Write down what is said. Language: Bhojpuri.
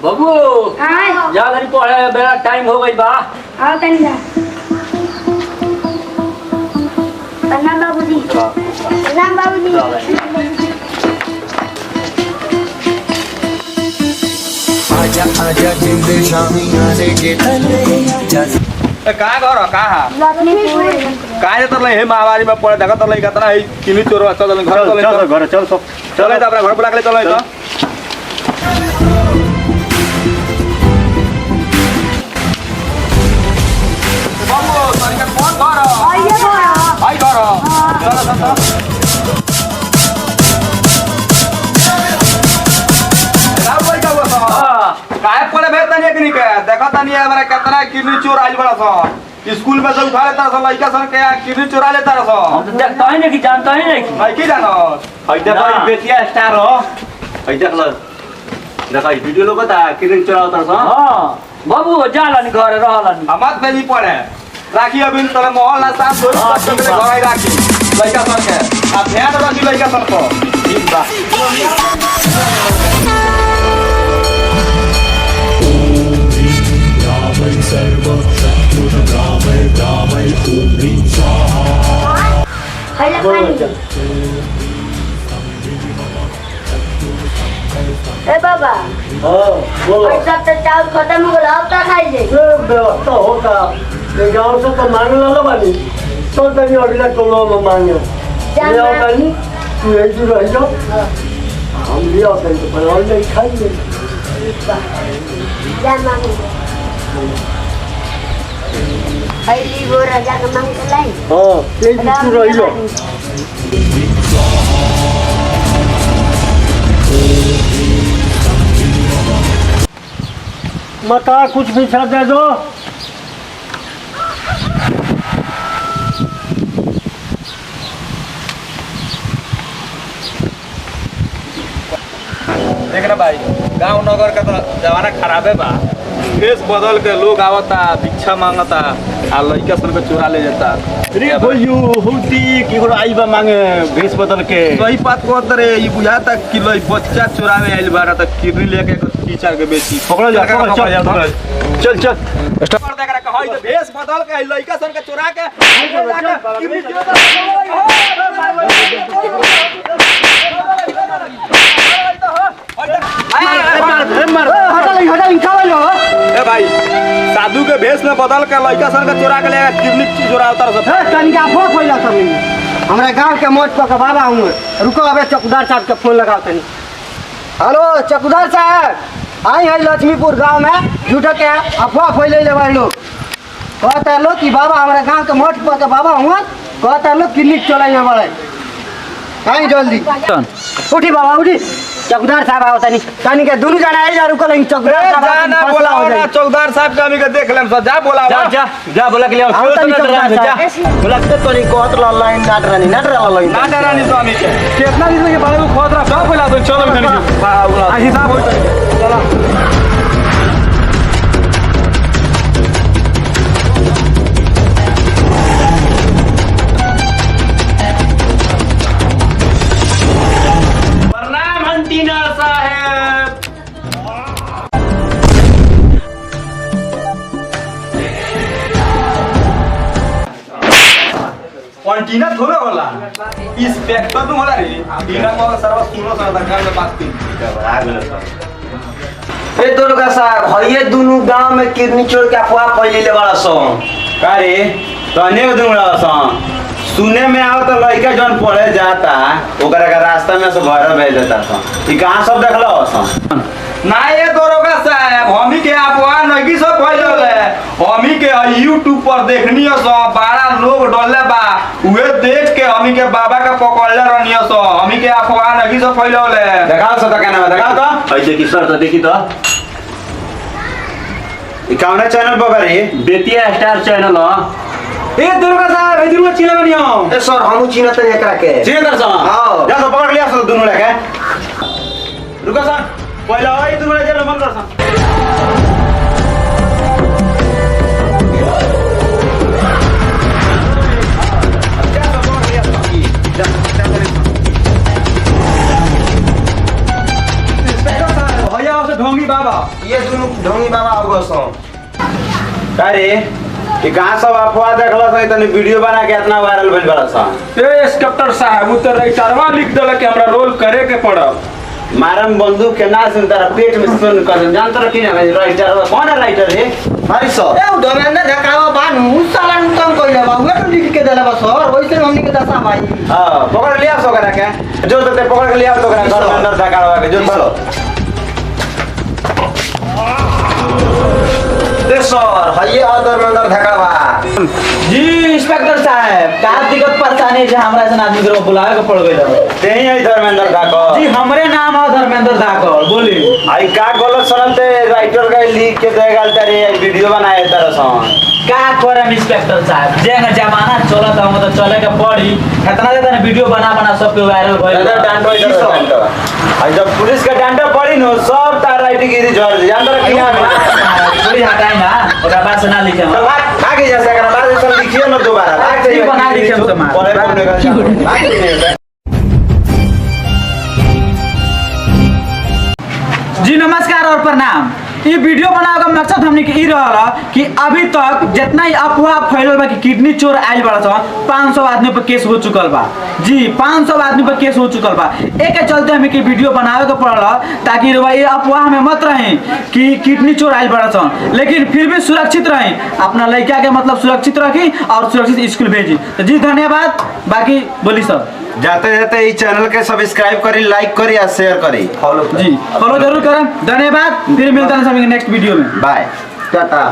बाबू जा घरी पढ़े बेरा टाइम हो गई बा। आओ तनी जा। प्रणाम बाबूजी। प्रणाम बाबूजी। आजा आजा जिंद शामी आने के तले का घर का काय तर हे महामारी में पड़े देखा तर कतना है किनी चोर चल घर घर चल सब चले त अपना घर बुला के चले त बाबू तनिका कौन घर आइए घर। आई घर चल चल काय पड़े भेतनी एकनी के देखा तनी हमरा कितना किनी चोर आइल बड़ा स स्कूल में से उठा लेता स लइका सन के किनी चोरा लेता स हम तो देखता ही नहीं कि जानता ही नहीं भाई की जानो हई देखो ई बेटिया स्टार हो हई देख ल देखा ई वीडियो लोग ता किरण चोरावता छ हां बाबू जाला नि घर रहला नि हमत में नहीं पड़े राखी अभी तले मोहल्ला साफ छोड़ सब के घर आई राखी लइका सन के आ ध्यान रखी लइका सन को ठीक बा हेलो पानी। ए बाबा बोलो ऐसा तो चावल खत्म हो गया अब तक खाई जे व्यवस्था होता ये गाँव से तो मांगे ला बानी तो तनी अगला टोलो में मांगे ले आओ तनी तू एक दिन रह जाओ हम ले आओ तनी तो बनाओ नहीं खाएंगे जा मांगो पहली वो राजा का मांग के लाई। हाँ एक दिन तू रह जाओ मता कुछ भी छा दे दो देख ना भाई गांव नगर का तो जमाना खराब है बा देश बदल के लोग आवता भिक्षा मांगता आ लइका सन के चुरा ले जाता रे बोलियो हुती की को आई बा मांगे भेष बदल के सही बात कहत रे ई बुझाता कि लई बच्चा चुरावे आइल बारा त किडनी लेके टीचर के बेची पकड़ो जा चल चल स्टार देख रहा हई तो भेष बदल के लइका सन के चुरा के किडनी चुरा ए भाई साधु के भेष में बदल के लइका सन के चुरा के ले किडनी चुरावता रह तनिका फोन पहिला सब हमारे गांव के मोट पर बाबा हूँ रुको अबे चौकीदार साहब के फोन लगाओ तनी हेलो चौकीदार साहब आई है लक्ष्मीपुर गांव में झूठ के अफवाह फैले ले लोग कहते लोग कि बाबा हमारे गांव के मोट पर बाबा हूँ कहते लोग क्लिनिक चलाइए बड़े आई जल्दी उठी बाबा उठी चौकीदार साहब आओ तनी तनी के दोनों जना आई जा रुको लेकिन चौकीदार साहब जाना बोला ना चौकीदार साहब के हमी के देख लेम जा बोला जा बोला के ले आओ तनी चौकीदार साहब बोला के तनी कहत ला लाइन नाट रानी ना डरानी तो हमी के कितना दिन के बारे में खोद रहा सब बोला तो चलो तनी आ हिसाब हो चला कंटीना थोड़ा होला इंस्पेक्टर तो होला रे दीना को सर्व सुनो सरकार में बात की ए दुर्गा साहब हइये दुनु गांव में किडनी चोर के अफवाह फैले वाला सो का रे तने को दूंगा सा सुने में आओ तो लड़का जौन पढ़े जाता ओकरा का रास्ता में से घर भेज देता था ई कहां सब देखलो सा ना ये दरोगा साहब हमी के अफवाह नहीं सब फैलल है हमी के YouTube पर देखनी है सो बड़ा लोग डरले बा उहे देख के हमी के बाबा का पकड़ले रहनी सो हमी के अफवाह नहीं सब फैलल है देखाओ सदा का नाम देखाओ तो ऐसे की सर तो देखी तो ई कौन चैनल पर रे बेतिया स्टार चैनल ए दुर्गा साहब ए दुर्गा चिल्ला बनियो ए सर हमू चिन्हत नहीं एकरा के जी कर सा हां जा सब पकड़ लिया सब दोनों लेके रुको सा पहला आई दोनों जेल बंद कर सा भैया से ढोंगी बाबा ये दुनु ढोंगी बाबा होगो सो अरे ये कहाँ सब अफवाह देखला सा इतने वीडियो बना के इतना वायरल भइल बड़ा सा ए इंस्पेक्टर साहब उ तो राइटरवा लिख देला कि हमरा रोल करे के पड़ल मारम बंदूक के ना सुन तारा पेट में सुन कर जानत रखी ना राइटर कौन है राइटर है मारी सो ए उ धर्मेंद्र ढकावा बानू साला नु तम कइले बा उहे तो लिख के देला बा सर वैसे हमनी के दशा भाई हां पकड़ लिया सो करा के जो तो पकड़ के लिया तो करा घर में अंदर ढकाड़वा के जो चलो ए सर हइये अदर में अंदर धकावा जी इंस्पेक्टर साहब का दिक्कत परेशानी है हमरा से आदमी के बुलावे के पड़ गइल ते ही है धर्मेंद्र ढाकर जी हमरे नाम है धर्मेंद्र धाकर बोली आई का गलत सुनते राइटर का लिख के दे गाल तारे वीडियो बनाए तारा सन का करम इंस्पेक्टर साहब जे न जमाना चलत हम तो चले के पड़ी इतना ज्यादा वीडियो बना सब के वायरल भइल इधर डांटो इधर आई जब पुलिस का डांटा पड़ी नो सब तार राइटिंग गिरी झड़ जान तर किया थोड़ी हटाई ना ओकरा बाद से ना लिखे हम भाग जैसे अगर बाद से लिखिए ना दोबारा भाग ठीक बना लिखे हम तो पढ़े पढ़ने का भाग जी नमस्कार और प्रणाम ये वीडियो बनावे का मकसद हमने के ई रहला कि अभी तक जितना ही अफवाह फैलल बा कि किडनी चोर आइल बड़ा सा 500 आदमी पर केस हो चुकल बा जी 500 आदमी पर केस हो चुकल बा एक के चलते हमें के वीडियो बनावे के पड़ला ताकि ये अफवाह में मत रहे कि किडनी चोर आइल बड़ा सा लेकिन फिर भी सुरक्षित रहे अपना लड़का के मतलब सुरक्षित रखी और सुरक्षित स्कूल भेजी तो जी धन्यवाद बाकी बोली सर जाते जाते इस चैनल के सब्सक्राइब करी लाइक करी और शेयर करी फॉलो जी फॉलो जरूर करें धन्यवाद फिर मिलते हैं सभी नेक्स्ट वीडियो में बाय टाटा